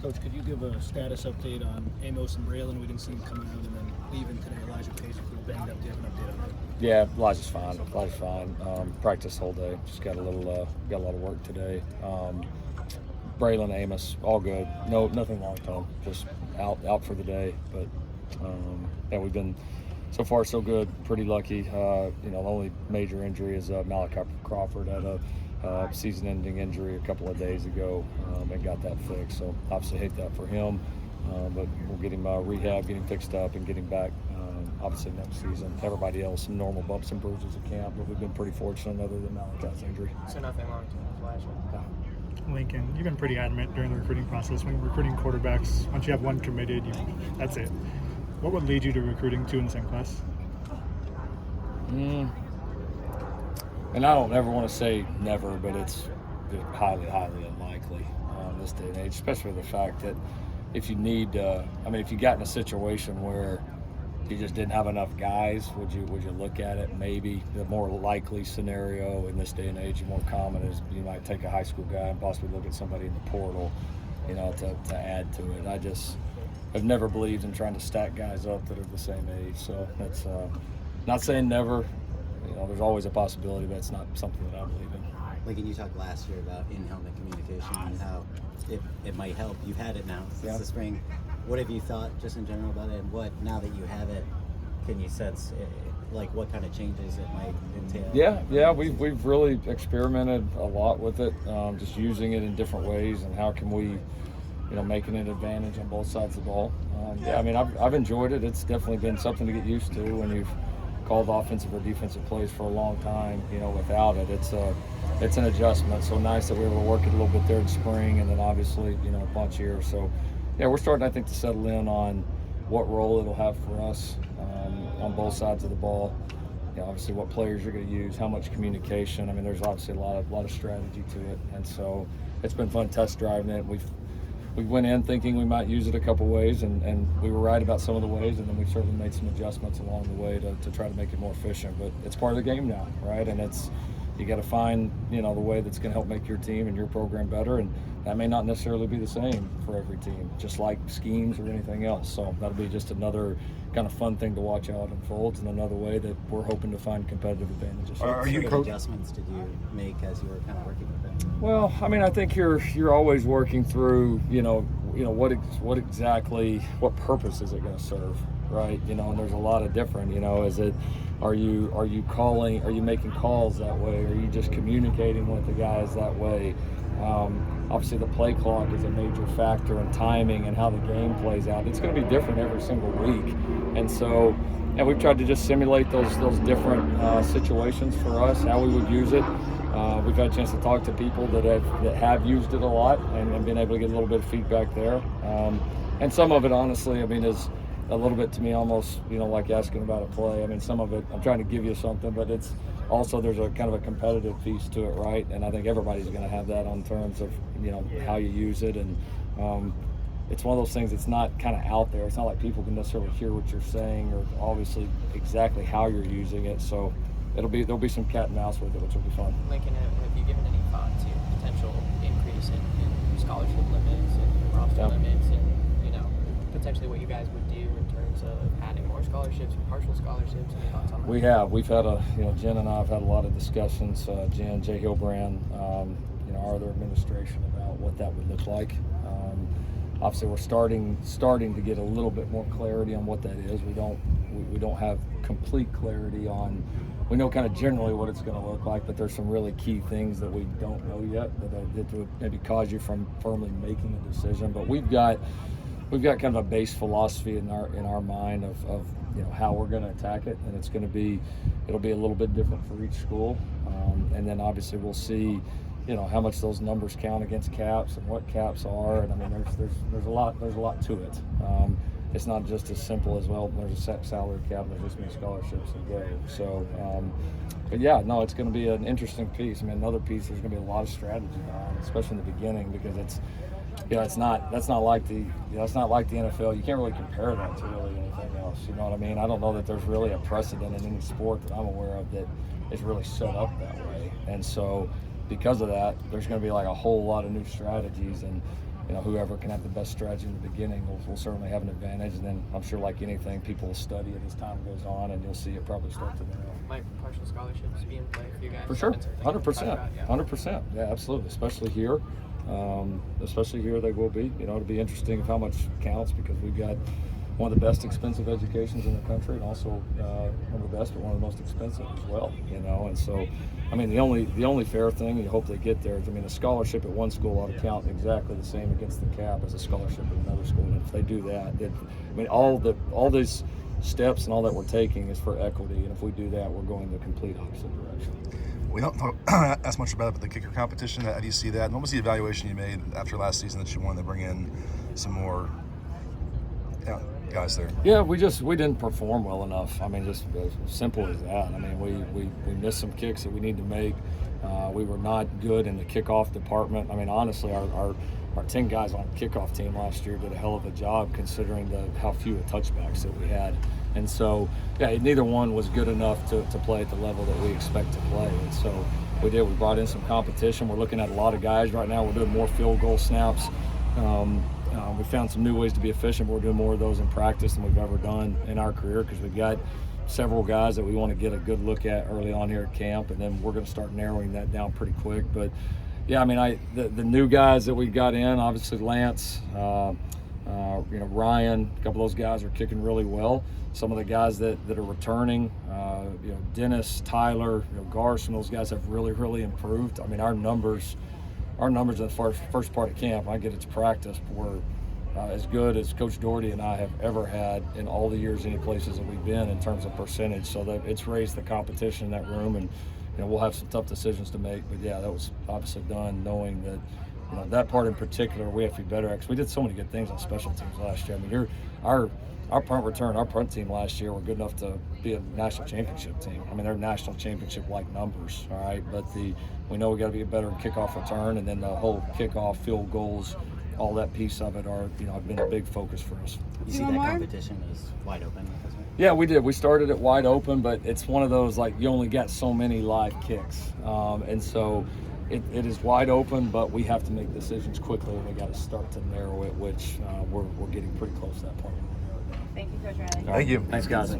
Coach, could you give a status update on Amos and Braylon? We didn't see him coming out, and then leaving today. Elijah Pace was a little banged up. Do you have an update on that? Yeah, Elijah's fine. Elijah's fine. Practice whole day. Just got a lot of work today. Braylon, Amos, all good. No, nothing long term. Just out for the day. But yeah, we've been so far so good. Pretty lucky. The only major injury is Malachi Crawford had a season-ending injury a couple of days ago and got that fixed. So obviously hate that for him. But we'll get him rehab, get him fixed up, and get him back. Obviously next season. Everybody else, some normal bumps and bruises at camp, but we've been pretty fortunate other than Malachi's injury. So nothing long term with Elijah. Yeah. Lincoln, you've been pretty adamant during the recruiting process. When recruiting quarterbacks, once you have one committed, that's it. What would lead you to recruiting two in the same class? And I don't ever want to say never, but it's highly, highly unlikely in this day and age, especially the fact that if you need, if you got in a situation where you just didn't have enough guys, would you look at it? Maybe. The more likely scenario in this day and age, more common, is you might take a high school guy and possibly look at somebody in the portal, to add to it. I've never believed in trying to stack guys up that are the same age. So that's not saying never. There's always a possibility, but it's not something that I believe in. Lincoln, you talked last year about in-helmet communication and how it might help. You've had it now since the spring. What have you thought just in general about it, and what, now that you have it, can you sense what kind of changes it might entail? Yeah, we've really experimented a lot with it, just using it in different ways, and how can we, making an advantage on both sides of the ball. I've enjoyed it. It's definitely been something to get used to when you've called offensive or defensive plays for a long time. Without it, it's an adjustment. So nice that we were able to work it a little bit there in spring, and then obviously a bunch here. So yeah, we're starting, I think, to settle in on what role it'll have for us on both sides of the ball. Obviously what players you're going to use, how much communication. There's obviously a lot of strategy to it, and so it's been fun test driving it. We went in thinking we might use it a couple ways, and we were right about some of the ways, and then we've certainly made some adjustments along the way to try to make it more efficient. But it's part of the game now, right? And you got to find the way that's going to help make your team and your program better, and that may not necessarily be the same for every team, just like schemes or anything else. So that'll be just another kind of fun thing to watch how it unfolds, and another way that we're hoping to find competitive advantages. What sort of adjustments did you make as you were kind of working with it? Well, I think you're always working through, what exactly, what purpose is it going to serve, right? And there's a lot of different, are you calling, are you making calls that way? Are you just communicating with the guys that way? Obviously the play clock is a major factor in timing and how the game plays out. It's going to be different every single week. And so, we've tried to just simulate those different situations for us, how we would use it. We've had a chance to talk to people that have used it a lot and been able to get a little bit of feedback there. And some of it, honestly, is a little bit to me almost, like asking about a play. Some of it, I'm trying to give you something, but it's also, there's a kind of a competitive piece to it, right? And I think everybody's going to have that on terms of, how you use it. And it's one of those things that's not kind of out there. It's not like people can necessarily hear what you're saying or obviously exactly how you're using it. So there'll be some cat and mouse with it, which will be fun. Lincoln, have you given any thought to potential increase in scholarship limits and roster limits, and potentially what you guys would do in terms of adding more scholarships, partial scholarships? Any thoughts on that? We've had Jen and I have had a lot of discussions. Jen, Jay Hilbrand, our other administration, about what that would look like. Obviously, we're starting to get a little bit more clarity on what that is. We don't have complete clarity on. We know kind of generally what it's going to look like, but there's some really key things that we don't know yet that would maybe cause you from firmly making a decision. But we've got kind of a base philosophy in our mind of how we're going to attack it, and it'll be a little bit different for each school, and then obviously we'll see how much those numbers count against caps and what caps are, and there's a lot to it. It's not just as simple as, well, there's a set salary cap and there's this many scholarships and go. So, but yeah, no, it's going to be an interesting piece. Another piece, there's going to be a lot of strategy on, especially in the beginning, because that's not like the NFL. You can't really compare that to really anything else. You know what I mean? I don't know that there's really a precedent in any sport that I'm aware of that is really set up that way. And so, because of that, there's going to be like a whole lot of new strategies, and whoever can have the best strategy in the beginning will certainly have an advantage. And then I'm sure, like anything, people will study it as time goes on, and you'll see it probably start to narrow. Might partial scholarships be in play for you guys? For sure, Something to talk 100%, about, yeah. 100%. Yeah, absolutely. Especially here, they will be. It'll be interesting of how much counts, because we've got one of the best expensive educations in the country, and also one of the best, but one of the most expensive as well. And so, I mean, the only fair thing, you hope they get there, is, I mean, a scholarship at one school ought to count exactly the same against the cap as a scholarship at another school. And if they do that, all these steps and all that we're taking is for equity, and if we do that, we're going the complete opposite direction. We don't talk as much about it, but the kicker competition, how do you see that? And what was the evaluation you made after last season that you wanted to bring in some more guys there? Yeah, we didn't perform well enough. I mean, just as simple as that. I mean, we missed some kicks that we need to make. We were not good in the kickoff department. I mean, honestly, our 10 guys on the kickoff team last year did a hell of a job, considering how few touchbacks that we had. And so, yeah, neither one was good enough to play at the level that we expect to play. And so we brought in some competition. We're looking at a lot of guys right now. We're doing more field goal snaps. We found some new ways to be efficient. We're doing more of those in practice than we've ever done in our career, because we've got several guys that we want to get a good look at early on here at camp, and then we're going to start narrowing that down pretty quick. But yeah, I mean, the new guys that we got in, obviously Lance, Ryan, a couple of those guys are kicking really well. Some of the guys that are returning, Dennis, Tyler, Garson, those guys have really, really improved. I mean, our numbers in the first part of camp, I get it to practice, were as good as Coach Doherty and I have ever had in all the years, any places that we've been, in terms of percentage. So that it's raised the competition in that room, and we'll have some tough decisions to make. But yeah, that was obviously done knowing that that part in particular we have to be better at, because we did so many good things on special teams last year. I mean, our punt return, our punt team last year were good enough to be a national championship team. I mean, they're national championship-like numbers, all right? But we know we got to be better in kickoff return, and then the whole kickoff, field goals, all that piece of it have been a big focus for us. You see that competition is wide open? Yeah, we did. We started it wide open, but it's one of those, like, you only got so many live kicks. And so it is wide open, but we have to make decisions quickly, and we got to start to narrow it, which we're getting pretty close to that point. Thank you, Coach Riley. Thank you. Thanks, guys.